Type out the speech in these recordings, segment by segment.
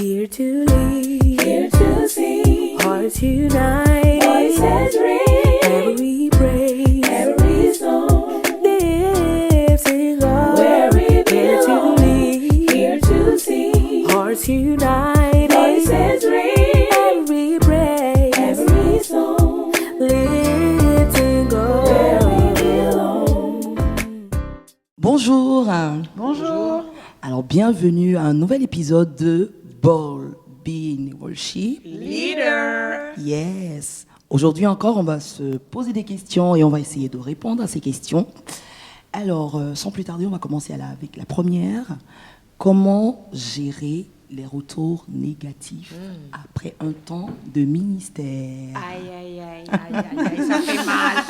Here to lead, here to see, hearts unite, voices ring, every praise, every song, lifting up, where we here to belong, lead, here to see, hearts unite, voices ring, every praise, every song, lifting up, where we belong. Bonjour. Bonjour. Alors, bienvenue à un nouvel épisode de Ball Being Worship. Leader. Yes. Aujourd'hui encore, on va se poser des questions et on va essayer de répondre à ces questions. Alors, sans plus tarder, on va commencer avec la première. Comment gérer les retours négatifs après un temps de ministère? Aïe, ça fait mal.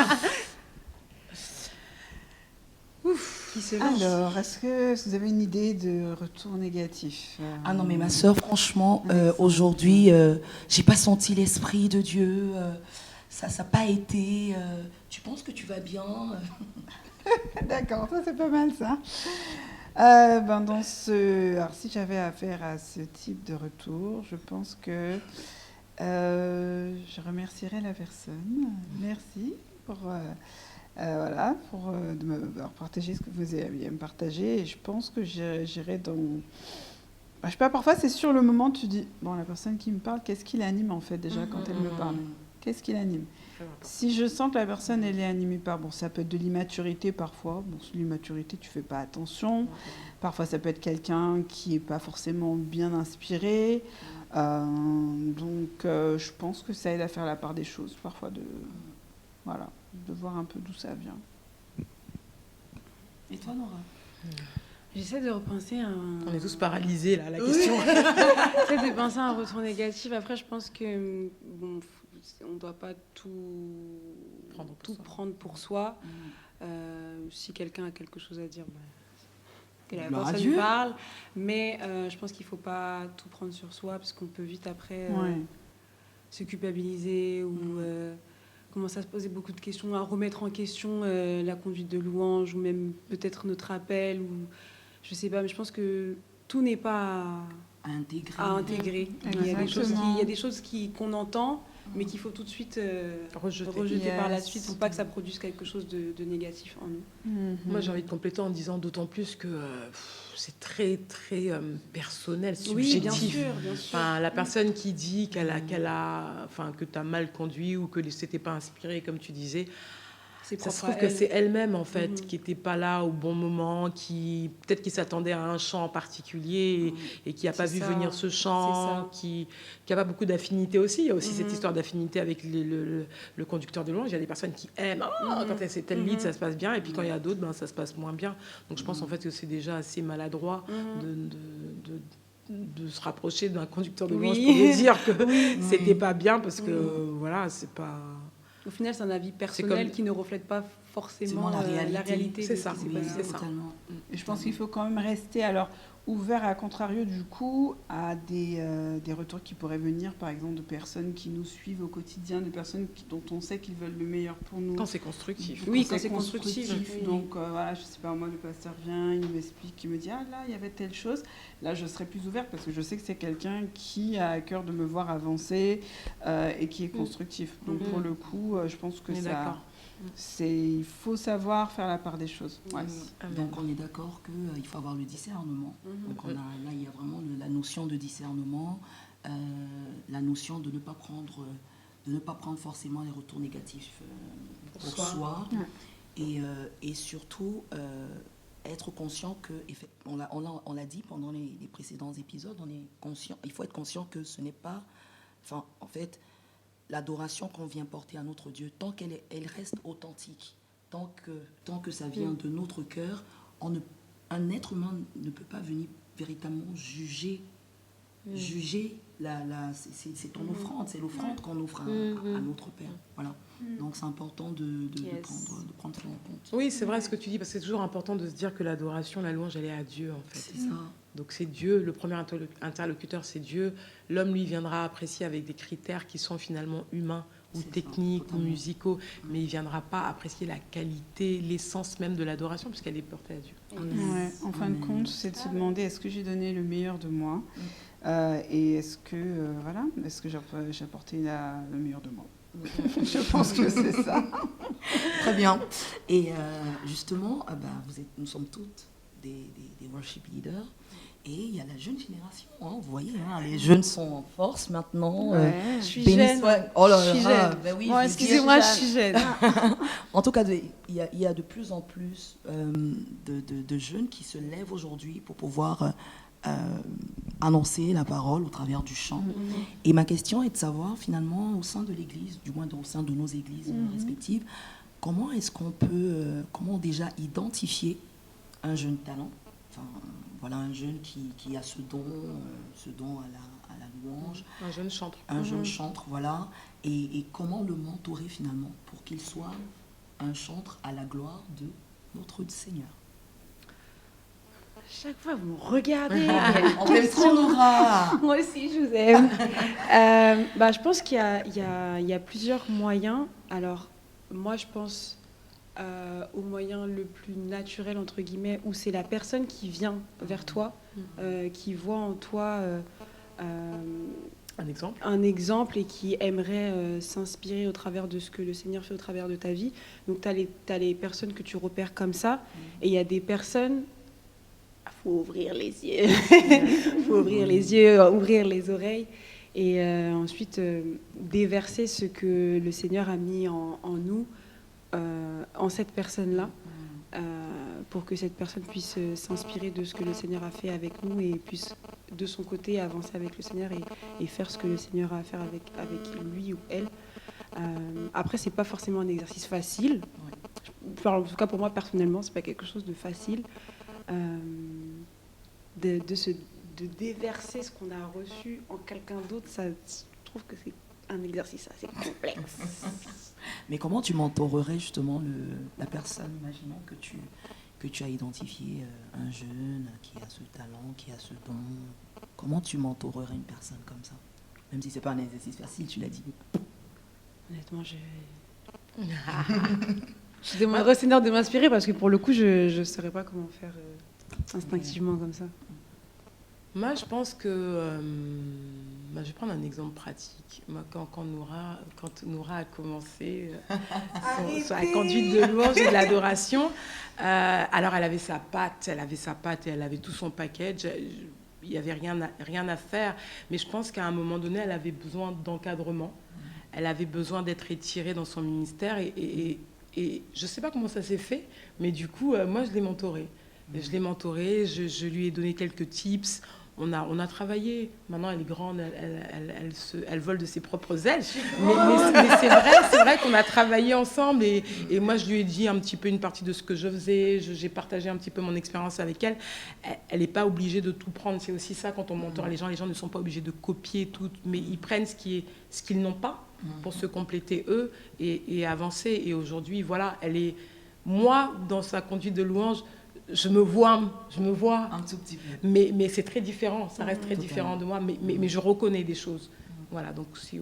Qui se lance? Alors, est-ce que vous avez une idée de retour négatif? Ah non, mais ma sœur, franchement, aujourd'hui, j'ai pas senti l'esprit de Dieu. Ça n'a pas été. Tu penses que tu vas bien? D'accord, ça c'est pas mal ça. Alors, si j'avais affaire à ce type de retour, je pense que je remercierais la personne. Merci pour de m'avoir partagé ce que vous aviez à me partager. Et je pense que j'irai dans... je sais pas, parfois c'est sur le moment, tu dis, bon, la personne qui me parle, qu'est-ce qui l'anime en fait déjà quand elle me parle? Qu'est-ce qui l'anime? Si je sens que la personne, elle est animée par... Bon, ça peut être de l'immaturité parfois. Bon, l'immaturité, tu fais pas attention. Parfois, ça peut être quelqu'un qui n'est pas forcément bien inspiré. Je pense que ça aide à faire la part des choses. Parfois, de voir un peu d'où ça vient. Et toi, Nora? J'essaie de repenser à un... On est tous paralysés là, la question. J'essaie de penser à un retour négatif. Après, je pense que on ne doit pas tout prendre pour soi. Si quelqu'un a quelque chose à dire, que la personne parle. Mais je pense qu'il ne faut pas tout prendre sur soi parce qu'on peut vite après se culpabiliser ou commencer à se poser beaucoup de questions, à remettre en question la conduite de louange ou même peut-être notre appel. Ou, je ne sais pas, mais je pense que tout n'est pas à intégrer. Il y a des choses qu'on entend, mais qu'il faut tout de suite rejeter par la suite pour pas que ça produise quelque chose de négatif en nous. Moi, j'ai envie de compléter en disant d'autant plus que c'est très, très personnel, subjectif. Oui, bien sûr. Enfin, la personne qui dit que tu as mal conduit ou que c'était pas inspiré, comme tu disais, ça se trouve que c'est elle-même en fait qui n'était pas là au bon moment, peut-être qui s'attendait à un chant en particulier et qui n'a pas vu venir ce chant, qui n'a pas beaucoup d'affinité aussi. Il y a aussi cette histoire d'affinité avec le conducteur de louange. Il y a des personnes qui aiment quand c'est tel lead, ça se passe bien, et puis quand il y a d'autres, ça se passe moins bien. Donc je pense en fait que c'est déjà assez maladroit de se rapprocher d'un conducteur de louange pour lui dire que c'était pas bien, parce que voilà, c'est pas... Au final, c'est un avis personnel qui ne reflète pas forcément la réalité. C'est ça. C'est ça. Et je pense qu'il faut quand même rester ouvert, à contrario du coup, à des retours qui pourraient venir, par exemple, de personnes qui nous suivent au quotidien, de personnes dont on sait qu'ils veulent le meilleur pour nous. Quand c'est constructif. Oui, quand c'est constructif. Donc je sais pas, moi, le pasteur vient, il m'explique, il me dit, ah là, il y avait telle chose. Là, je serai plus ouverte parce que je sais que c'est quelqu'un qui a à cœur de me voir avancer et qui est constructif. Donc pour le coup, je pense que il faut savoir faire la part des choses. Donc on est d'accord qu'il faut avoir le discernement. Donc là, il y a vraiment la notion de discernement, la notion de ne pas prendre forcément les retours négatifs pour soi. Et surtout être conscient que, on l'a dit pendant les précédents épisodes, il faut être conscient que ce n'est pas... en fait, l'adoration qu'on vient porter à notre Dieu, tant qu'elle reste authentique, tant que ça vient de notre cœur, un être humain ne peut pas venir véritablement juger. C'est ton offrande, c'est l'offrande qu'on offre à notre Père. Voilà. Donc c'est important de prendre ça en compte. Oui, c'est vrai ce que tu dis, parce que c'est toujours important de se dire que l'adoration, la louange, elle est à Dieu en fait. C'est ça. Donc c'est Dieu, le premier interlocuteur, c'est Dieu. L'homme, lui, viendra apprécier avec des critères qui sont finalement humains ou techniques ou musicaux, mais il ne viendra pas apprécier la qualité, l'essence même de l'adoration, puisqu'elle est portée à Dieu. En fin de compte, c'est de se demander, est-ce que j'ai donné le meilleur de moi ? Et est-ce que, est-ce que j'ai apporté le meilleur de moi? Je pense que c'est ça. Très bien. Et justement, nous sommes toutes des worship leaders. Et il y a la jeune génération, hein, vous voyez, les jeunes sont en force maintenant. Je suis béni jeune. soit- Oh là là, Je suis jeune. ben oui, Bon, je excusez-moi, dis- je suis jeune. En tout cas, il y a de plus en plus de jeunes qui se lèvent aujourd'hui pour pouvoir annoncer la parole au travers du chant. Et ma question est de savoir, finalement, au sein de l'Église, du moins au sein de nos églises respectives, comment est-ce qu'on peut, comment déjà identifier un jeune talent, enfin, voilà, un jeune qui a ce don à la louange, Un jeune chantre. un jeune chantre, voilà, et comment le mentorer finalement pour qu'il soit un chantre à la gloire de notre Seigneur. Chaque fois, vous me regardez. On t'aime trop, Nora. Moi aussi, je vous aime. Je pense qu'il y a plusieurs moyens. Alors, moi, je pense au moyen le plus naturel, entre guillemets, où c'est la personne qui vient vers toi, qui voit en toi Un exemple. Et qui aimerait s'inspirer au travers de ce que le Seigneur fait au travers de ta vie. Donc, tu as les personnes que tu repères comme ça, et il y a des personnes... Il faut ouvrir les yeux, ouvrir les oreilles, et ensuite déverser ce que le Seigneur a mis en nous, en cette personne-là, pour que cette personne puisse s'inspirer de ce que le Seigneur a fait avec nous et puisse de son côté avancer avec le Seigneur et faire ce que le Seigneur a à faire avec lui ou elle. Après, c'est pas forcément un exercice facile. En tout cas, pour moi personnellement, c'est pas quelque chose de facile. De déverser ce qu'on a reçu en quelqu'un d'autre, ça, je trouve que c'est un exercice assez complexe. Mais comment tu mentorerais justement la personne, imaginons que tu as identifié un jeune qui a ce talent, qui a ce don. Comment tu mentorerais une personne comme ça? Même si c'est pas un exercice facile, tu l'as dit. Honnêtement, je demanderais au Seigneur de m'inspirer parce que pour le coup, je ne saurais pas comment faire instinctivement comme ça. Moi, je pense que... je vais prendre un exemple pratique. Moi, quand Nora a commencé sa conduite de louange et de l'adoration, alors elle avait sa patte et elle avait tout son package. Il n'y avait rien à faire. Mais je pense qu'à un moment donné, elle avait besoin d'encadrement. Elle avait besoin d'être étirée dans son ministère. Et je ne sais pas comment ça s'est fait, mais du coup, moi, je l'ai mentorée. Je lui ai donné quelques tips. On a travaillé. Maintenant, elle est grande, elle vole de ses propres ailes. Mais c'est vrai qu'on a travaillé ensemble. Et moi, je lui ai dit un petit peu une partie de ce que je faisais. J'ai partagé un petit peu mon expérience avec elle. Elle n'est pas obligée de tout prendre. C'est aussi ça, quand on mentor les gens ne sont pas obligés de copier tout. Mais ils prennent ce qu'ils n'ont pas pour se compléter eux et avancer. Et aujourd'hui, voilà, moi, dans sa conduite de louange, je me vois un tout petit peu. Mais c'est très différent, ça reste très différent de moi, mais je reconnais des choses. Voilà, donc si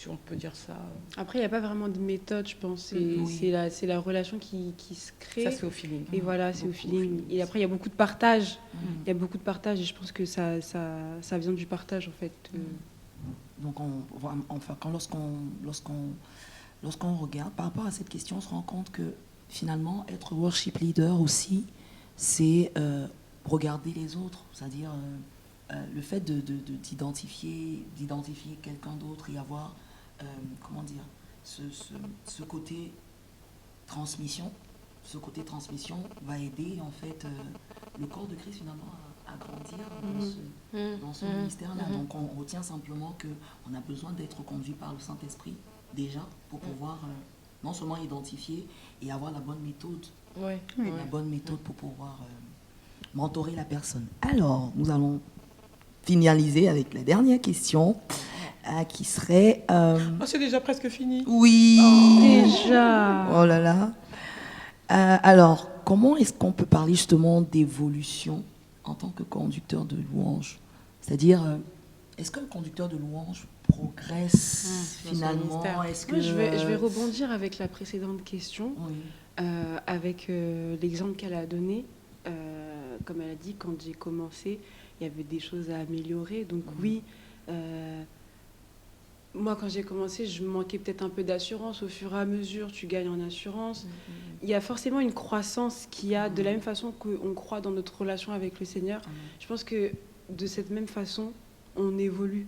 on peut dire ça. Après, il n'y a pas vraiment de méthode, je pense. C'est la relation qui se crée. Ça, c'est au feeling. Et voilà, c'est au feeling. Et après, il y a beaucoup de partage. Il y a beaucoup de partage et je pense que ça vient du partage, en fait. Donc, lorsqu'on regarde, par rapport à cette question, on se rend compte que finalement, être worship leader aussi, c'est regarder les autres, c'est-à-dire le fait d'identifier quelqu'un d'autre et avoir, ce côté transmission. Ce côté transmission va aider en fait le corps de Christ finalement à grandir dans ce ministère-là. Donc on retient simplement qu'on a besoin d'être conduit par le Saint-Esprit déjà pour pouvoir non seulement identifier et avoir la bonne méthode. La bonne méthode pour pouvoir mentorer la personne. Alors, nous allons finaliser avec la dernière question qui serait... c'est déjà presque fini. Oui. Déjà. Oh là là. Alors, comment est-ce qu'on peut parler justement d'évolution en tant que conducteur de louange? C'est-à-dire, est-ce qu'un conducteur de louange progresse finalement? Je vais rebondir avec la précédente question. Oui. Avec l'exemple qu'elle a donné, comme elle a dit, quand j'ai commencé, il y avait des choses à améliorer. Donc oui, moi quand j'ai commencé, je manquais peut-être un peu d'assurance. Au fur et à mesure, tu gagnes en assurance. Il y a forcément une croissance qu'il y a, de la même façon qu'on croit dans notre relation avec le Seigneur. Je pense que de cette même façon, on évolue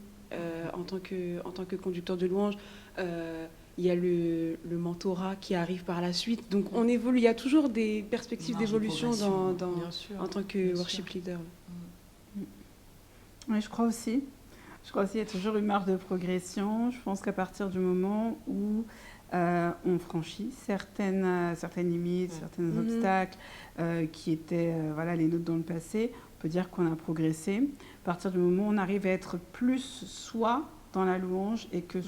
en tant que conducteur de louange. Il y a le mentorat qui arrive par la suite. Donc on évolue. Il y a toujours des perspectives d'évolution en tant que worship leader. Oui, je crois aussi. Il y a toujours une marge de progression. Je pense qu'à partir du moment où on franchit certaines limites, certains obstacles qui étaient les nôtres dans le passé, on peut dire qu'on a progressé. À partir du moment où on arrive à être plus soi dans la louange et que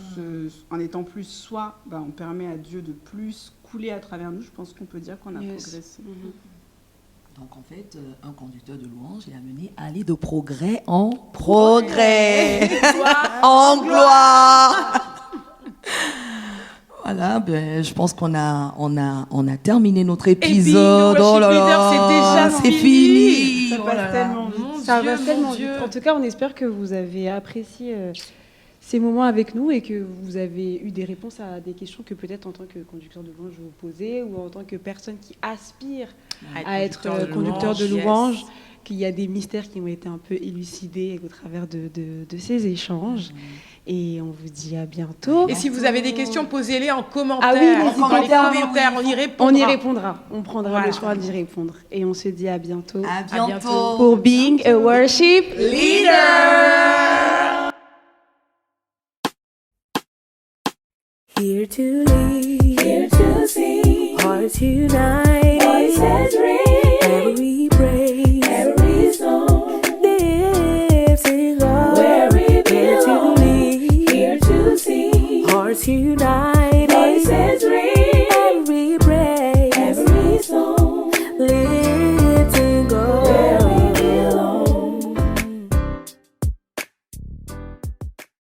en étant plus soi, on permet à Dieu de plus couler à travers nous, je pense qu'on peut dire qu'on a progressé. Donc en fait, un conducteur de louange est amené à aller de progrès en progrès, en gloire. Voilà, je pense qu'on a terminé notre épisode. Oh là là, c'est fini. Ça passe tellement vite. Ça va tellement vite. En tout cas, on espère que vous avez apprécié ces moments avec nous et que vous avez eu des réponses à des questions que peut-être en tant que conducteur de louange vous posez ou en tant que personne qui aspire à être conducteur de louange, qu'il y a des mystères qui ont été un peu élucidés au travers de ces échanges. Et on vous dit à bientôt. Et si vous avez des questions, posez-les en commentaire. Ah oui, dans les commentaires, on y répondra. On y répondra. On prendra le soin d'y répondre. Et on se dit à bientôt. À bientôt. Pour Being a Worship Leader. Here to lead, Here to sing. hearts unite, Voices ring. every praise, Every song. lives in God. Where we Here to belong. lead, Here to sing. hearts unite.